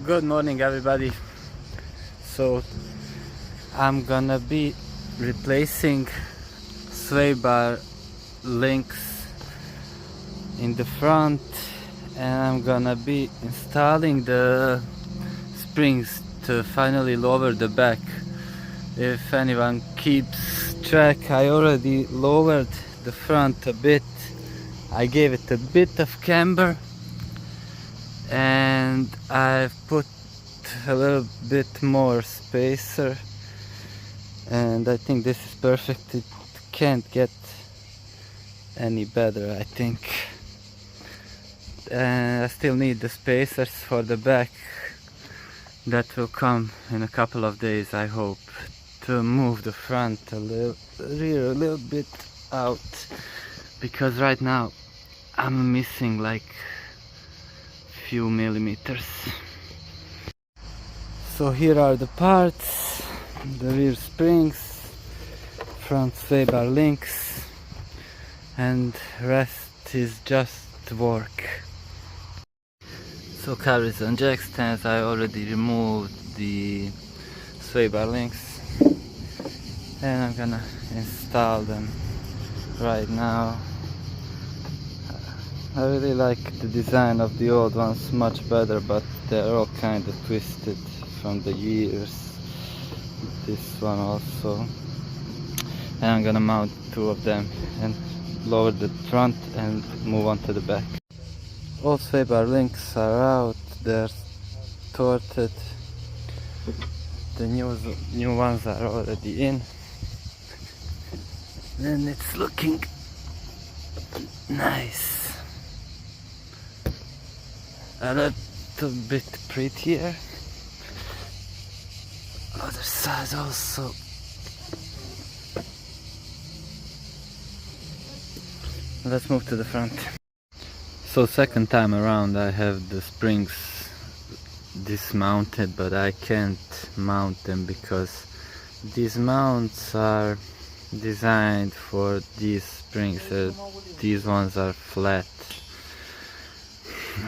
Good morning, everybody. So I'm gonna be replacing sway bar links in the front, and I'm gonna be installing the springs to finally lower the back. If anyone keeps track, I already lowered the front a bit. I gave it a bit of camber, and I've put a little bit more spacer, and I think this is perfect. It can't get any better, I think. And I still need the spacers for the back. That will come in a couple of days, I hope, to move the front rear a little bit out, because right now I'm missing like few millimeters. So here are the parts: the rear springs, front sway bar links, and rest is just work. So carries and jack stands, I already removed the sway bar links, and I'm gonna install them right now. I really like the design of the old ones much better, but they're all kind of twisted from the years. This one also. And I'm gonna mount two of them and lower the front and move on to the back. All sway bar links are out, they're torted. The new ones are already in, and it's looking nice. A little bit prettier. Other side also. Let's move to the front. So second time around I have the springs dismounted, but I can't mount them because these mounts are designed for these springs. These ones are flat,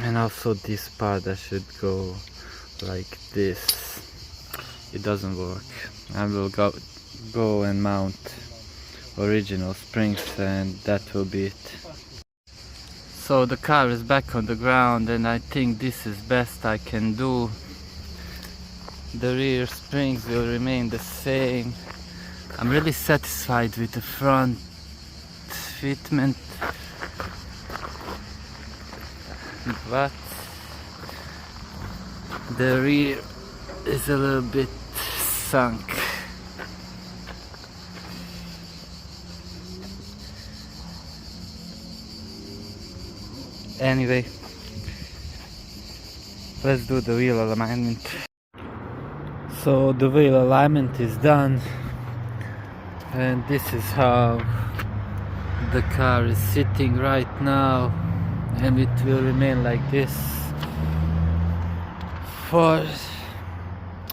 and also this part that should go like this. It doesn't work. I will go and mount original springs, and that will be it. So the car is back on the ground, and I think this is best I can do. The rear springs will remain the same. I'm really satisfied with the front fitment, but the rear is a little bit sunk. Anyway, let's do the wheel alignment. So the wheel alignment is done, and this is how the car is sitting right now, and it will remain like this for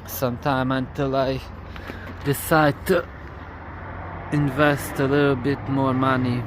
some time until I decide to invest a little bit more money